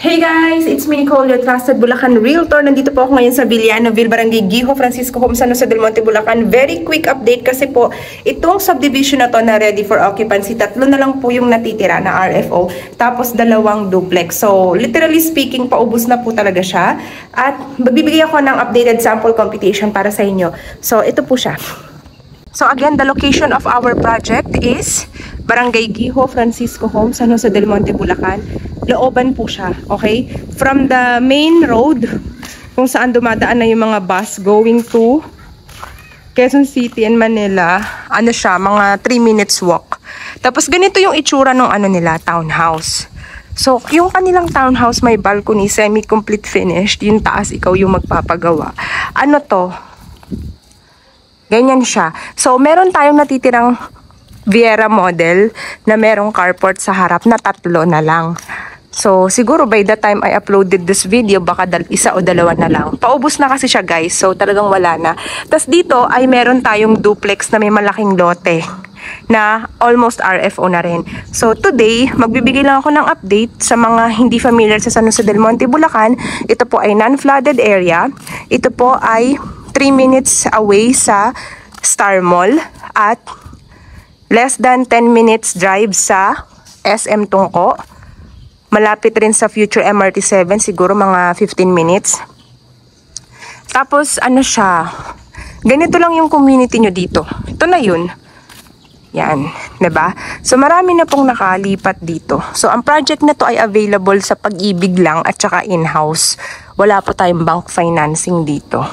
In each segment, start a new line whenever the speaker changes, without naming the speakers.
Hey guys! It's me, Nicole, your trusted Bulacan Realtor. Nandito po ako ngayon sa Villanoville, Barangay Giho, Francisco Homes, San Jose del Monte, Bulacan. Very quick update kasi po, itong subdivision na to na ready for occupancy, tatlo na lang po yung natitira na RFO, tapos dalawang duplex. So, literally speaking, paubos na po talaga siya. At magbibigay ako ng updated sample computation para sa inyo. So, ito po siya. So again, the location of our project is Barangay Giho, Francisco Homes, San Jose del Monte, Bulacan. Looban po siya, okay? From the main road, kung saan dumadaan na yung mga bus going to Quezon City and Manila, ano siya, mga 3 minutes walk. Tapos ganito yung itsura ng ano nila, townhouse. So, yung kanilang townhouse may balcony, semi-complete finished. Yung taas, ikaw yung magpapagawa. Ano to? Ganyan siya. So, meron tayong natitirang Viera model na merong carport sa harap na tatlo na lang. So, siguro by the time I uploaded this video, baka isa o dalawa na lang. Paubos na kasi siya, guys. So, talagang wala na. Tapos dito ay meron tayong duplex na may malaking lote na almost RFO na rin. So, today, magbibigay lang ako ng update sa mga hindi familiar sa San Jose del Monte, Bulacan. Ito po ay non-flooded area. Ito po ay 3 minutes away sa Star Mall at less than 10 minutes drive sa SM Tungko. Malapit rin sa Future MRT7, siguro mga 15 minutes. Tapos ano siya, ganito lang yung community nyo dito. Ito na yun. Yan, 'di ba? So marami na pong nakalipat dito. So ang project na to ay available sa Pag-ibig lang at saka in-house. Wala po tayong bank financing dito.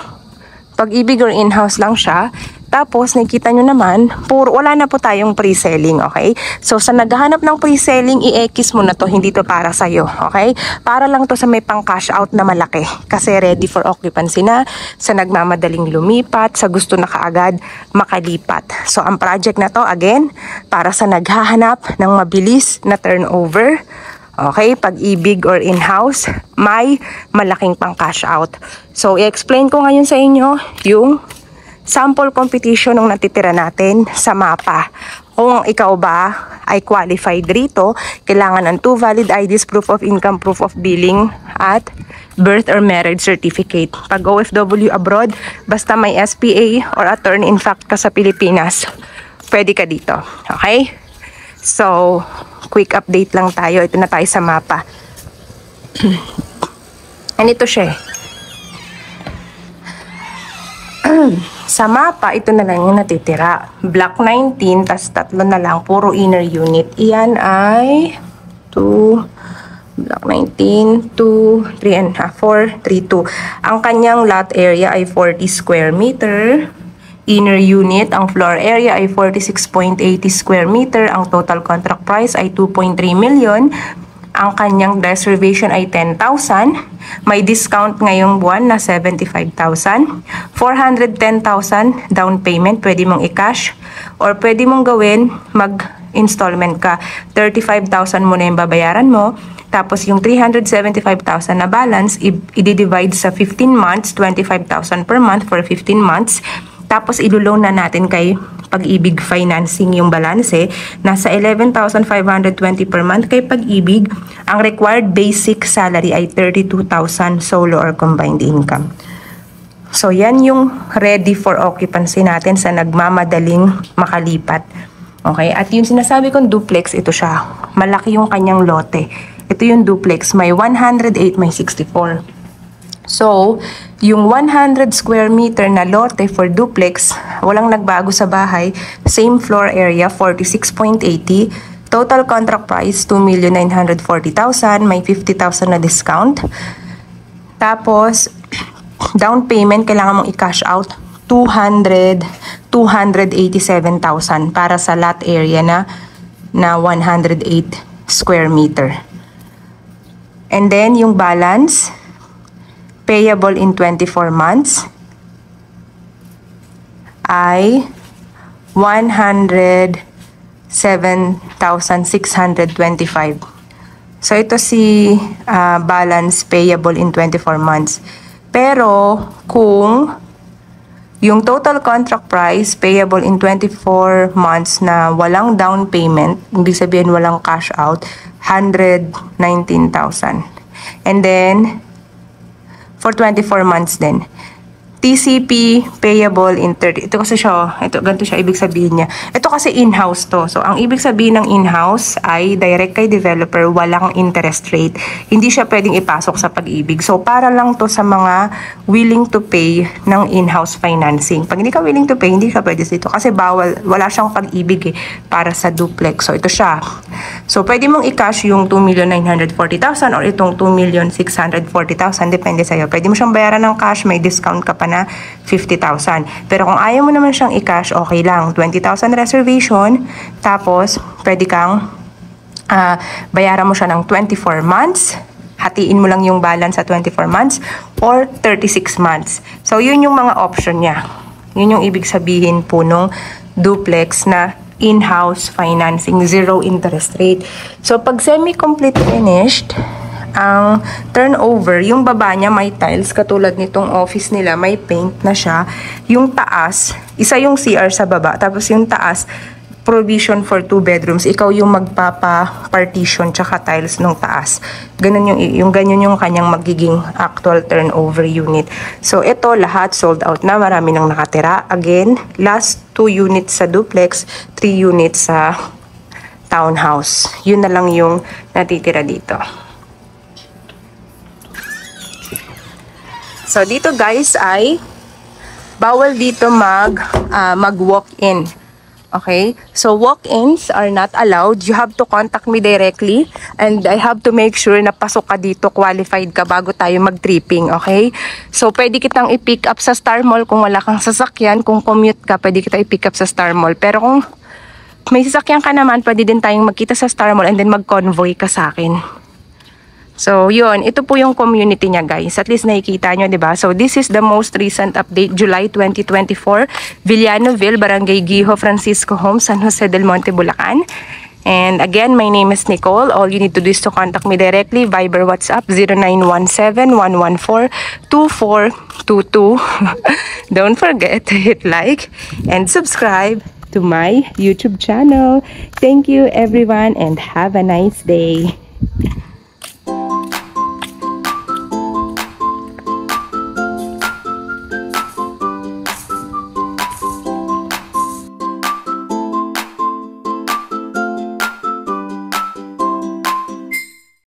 Pag-ibig or in-house lang siya. Tapos, nakikita nyo naman, wala na po tayong pre-selling, okay? So, sa naghahanap ng pre-selling, i-ekis mo na to, hindi to para sa'yo, okay? Para lang to sa may pang-cash out na malaki. Kasi ready for occupancy na, sa nagmamadaling lumipat, sa gusto na kaagad makalipat. So, ang project na to, again, para sa naghahanap ng mabilis na turnover, okay, Pag-ibig or in-house, may malaking pang-cash out. So, i-explain ko ngayon sa inyo yung sample competition ng natitira natin sa mapa. Kung ikaw ba ay qualified rito, kailangan ng 2 valid IDs, proof of income, proof of billing, at birth or marriage certificate. Pag OFW abroad, basta may SPA or attorney in fact ka sa Pilipinas, pwede ka dito. Okay? So, quick update lang tayo. Ito na tayo sa mapa. And ito siya. Sa mapa, ito na lang yung natitira. Block 19, tas tatlo na lang, puro inner unit. Iyan ay 2, block 19, 2, 3 and 4, 3, 2. Ang kanyang lot area ay 40 square meter. Inner unit, ang floor area ay 46.80 square meter. Ang total contract price ay 2.3 million. Ang kanyang reservation ay 10,000. May discount ngayong buwan na 75,000. 410,000 down payment, pwede mong i-cash. Or pwede mong gawin, mag-installment ka. 35,000 mo na yung babayaran mo. Tapos yung 375,000 na balance, i-divide sa 15 months, 25,000 per month for 15 months. Tapos iluloan na natin kay Pag-ibig financing yung balanse. Nasa 11,520 per month kay Pag-ibig. Ang required basic salary ay 32,000 solo or combined income. So yan yung ready for occupancy natin sa nagmamadaling makalipat. Okay? At yung sinasabi kong duplex, ito siya. Malaki yung kanyang lote. Ito yung duplex. May 108, may 64. So, yung 100 square meter na lote for duplex, walang nagbago sa bahay. Same floor area, 46.80. Total contract price, 2,940,000. May 50,000 na discount. Tapos, down payment, kailangan mong i-cash out 287,000 para sa lot area na 108 square meter. And then, yung balance, payable in 24 months ay 107,625. So ito si balance payable in 24 months. Pero kung yung total contract price payable in 24 months na walang down payment, ibig sabihin walang cash out, 119,000. And then, for 24 months din. TCP payable in 30. Ito kasi siya, ganito siya ibig sabihin niya. Ito kasi in-house to. So, ang ibig sabihin ng in-house ay direct kay developer, walang interest rate. Hindi siya pwedeng ipasok sa Pag-ibig. So, para lang to sa mga willing to pay ng in-house financing. Pag hindi ka willing to pay, hindi ka pwede dito. Kasi bawal, wala siyang Pag-ibig para sa duplex. So, ito siya. So, pwede mong i-cash yung 2,940,000 or itong 2,640,000. Depende sa'yo. Pwede mo siyang bayaran ng cash, may discount ka pa na 50,000. Pero kung ayaw mo naman siyang i-cash, okay lang. 20,000 reservation, tapos pwede kang bayaran mo siya ng 24 months, hatiin mo lang yung balance sa 24 months, or 36 months. So, yun yung mga option niya. Yun yung ibig sabihin po nung duplex na in-house financing, zero interest rate. So, pag semi-complete finished, ang turnover, yung baba niya may tiles, katulad nitong office nila, may paint na siya. Yung taas, isa yung CR sa baba, tapos yung taas, provision for 2 bedrooms. Ikaw yung magpapa-partition tsaka tiles ng taas. Ganun ganyan yung kanyang magiging actual turnover unit. So, ito lahat sold out na. Marami nang nakatira. Again, last 2 units sa duplex, 3 units sa townhouse. Yun na lang yung natitira dito. So, dito guys ay bawal dito mag-walk-in. Okay? So, walk-ins are not allowed. You have to contact me directly and I have to make sure na pasok ka dito, qualified ka bago tayo mag-tripping. Okay? So, pwede kitang i-pick up sa Star Mall kung wala kang sasakyan. Kung commute ka, pwede kita i-pick up sa Star Mall. Pero kung may sasakyan ka naman, pwede din tayong magkita sa Star Mall and then mag-convoy ka sa akin. So, yun. Ito po yung community niya, guys. At least nakikita nyo, diba? So, this is the most recent update, July 2024. Villanoville, Barangay Giho, Francisco Home, San Jose del Monte, Bulacan. And again, my name is Nicole. All you need to do is to contact me directly. Viber, WhatsApp, 0917-114-2422. Don't forget to hit like and subscribe to my YouTube channel. Thank you, everyone, and have a nice day.